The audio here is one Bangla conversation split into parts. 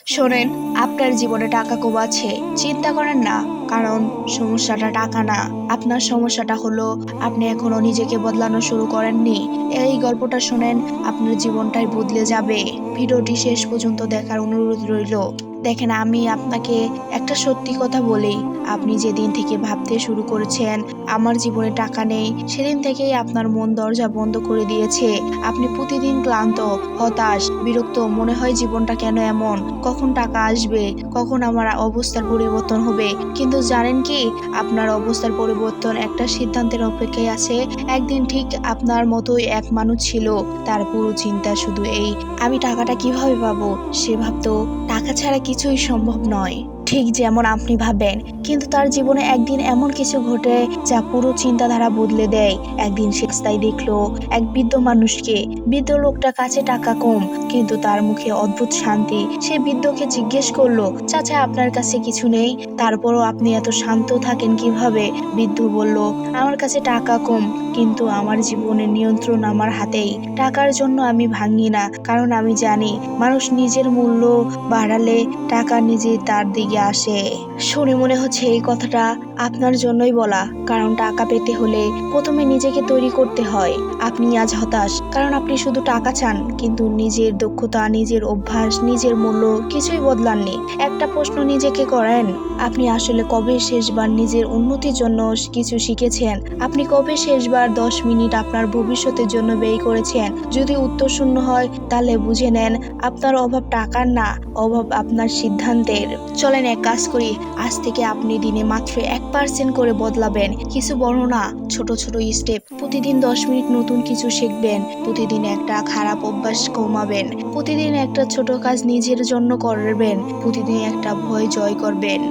শোনেন, আপনার জীবনে টাকা কম আছে চিন্তা করেন না, কারণ সমস্যাটা টাকা না। আপনার সমস্যাটা হলো আপনি এখনো নিজেকে বদলানো শুরু করেননি। এই গল্পটা শোনেন, আপনার জীবনটাই বদলে যাবে। ভিডিওটি শেষ পর্যন্ত দেখার অনুরোধ রইল। দেখেন, আমি আপনাকে একটা সত্যি কথা বলি, আপনি যেদিন থেকে ভাবতে শুরু করেছেন আমার জীবনে টাকা নেই, সেদিন থেকেই আপনার মন দরজা বন্ধ করে দিয়েছে। আপনি প্রতিদিন ক্লান্ত, হতাশ, বিরক্ত, মনে হয় জীবনটা কেন এমন, কখন টাকা আসবে, কখন আমার অবস্থার পরিবর্তন হবে। কিন্তু জানেন কি, আপনার অবস্থার পরিবর্তন একটা সিদ্ধান্তের অপেক্ষায় আছে। একদিন ঠিক আপনার মতোই এক মানুষ ছিল, তার পুরো চিন্তা শুধু এই, আমি টাকাটা কিভাবে পাবো। সে ভাবতো টাকা ছাড়া কিছুই সম্ভব নয়, ঠিক যেমন আপনি ভাবেন। কিন্তু তার জীবনে একদিন এমন কিছু ঘটে যা পুরো চিন্তাধারা বদলে দেয়। একদিন সে রাস্তায় দেখলো এক বৃদ্ধ মানুষকে। বৃদ্ধ লোকটা কাছে টাকা কম, কিন্তু তার মুখে অদ্ভুত শান্তি। সে বৃদ্ধকে জিজ্ঞেস করলো, চাচা আপনার কাছে কিছু নেই, তারপরও আপনি এত শান্ত থাকেন কিভাবে? বৃদ্ধ বলল, আমার কাছে টাকা কম, কিন্তু আমার জীবনের নিয়ন্ত্রণ আমার হাতেই। টাকার জন্য আমি ভাঙি না, কারণ আমি জানি মানুষ নিজের মূল্য বাড়ালে টাকা নিজেই তার দিকে আসে। শুনে মনে হচ্ছে এই কথাটা আপনার জন্যই বলা, কারণ টাকা পেতে হলে প্রথমে নিজেকে তৈরি করতে হয়। আপনি আজ হতাশ কারণ আপনি শুধু টাকা চান, কিন্তু নিজের দক্ষতা, নিজের অভ্যাস, নিজের মূল্য কিছুই বদলাননি। একটা প্রশ্ন নিজেকে করেন, আপনি আসলে কবে শেষবার নিজের উন্নতির জন্য কিছু শিখেছেন? আপনি কবে শেষবার 10 মিনিট আপনার ভবিষ্যতের জন্য ব্যয় করেছেন? যদি উত্তর শূন্য হয়, তাহলে বুঝে নেন আপনার অভাব টাকার না, অভাব আপনার সিদ্ধান্তের। চলেন এক কাজ করি, আজ থেকে আপনি দিনে মাত্র 1% করে বদলাবেন। কিছু বড় না, ছোট ছোট স্টেপ। প্রতিদিন 10 মিনিট নতুন কিছু শিখবেন, প্রতিদিন একটা খারাপ অভ্যাস কমাবেন, প্রতিদিন একটা ছোট কাজ নিজের জন্য করবেন, প্রতিদিন একটা ভয় জয় করবেন।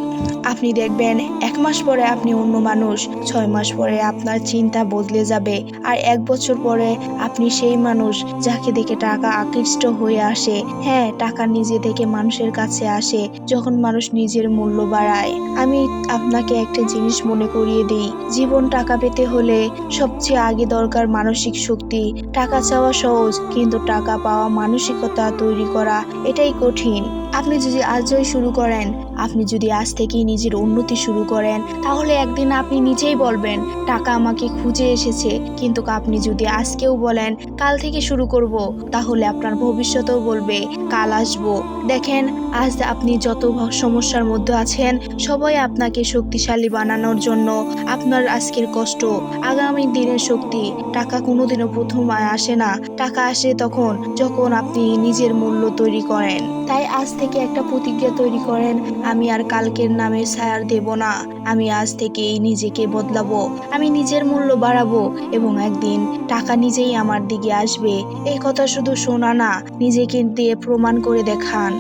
আপনি দেখবেন 1 মাস পরে আপনি অন্য মানুষ, 6 মাস পরে আপনার চিন্তা বদলে যাবে, আর 1 বছর পরে আপনি সেই মানুষ যাকে দেখে টাকা আকৃষ্ট হয়ে আসে। হ্যাঁ, টাকা নিজে থেকে মানুষের কাছে আসে যখন মানুষ নিজের মূল্য বাড়ায়। আমি আপনাকে একটা জিনিস মনে করিয়ে দিই, জীবন টাকা পেতে হলে সবচেয়ে আগে দরকার মানসিক শক্তি। টাকা চাওয়া সহজ, কিন্তু টাকা পাওয়া মানসিকতা তৈরি করা এটাই কঠিন। আপনি যদি আজই শুরু করেন, আপনি যদি আজ থেকেই নিজের উন্নতি শুরু করেন, তাহলে একদিন আপনি নিজেই বলবেন টাকা আমাকে খুঁজে এসেছে। কিন্তু আপনি যদি আজকেও বলেন কাল থেকে শুরু করব, তাহলে আপনার ভবিষ্যতেও বলবে কাল আসবো। দেখেন, আজ আপনি যত সমস্যার মধ্যে আছেন, সবাই আপনাকে শক্তিশালী বানানোর জন্য। আপনার আজকের কষ্ট আগামী দিনের শক্তি। টাকা কোনোদিনও প্রথম আসে না, টাকা আসে তখন যখন আপনি নিজের মূল্য তৈরি করেন। তাই আজ থেকে একটা প্রতিজ্ঞা তৈরি করেন, আমি আর কালকের নামে ছায়ার দেব না। আমি আজ থেকেই নিজেকে বদলাবো, আমি নিজের মূল্য বাড়াবো, এবং একদিন টাকা নিজেই আমার দিকে আসবে। এই কথা শুধু শোনা না, নিজেকে দিয়ে প্রমাণ করে দেখান।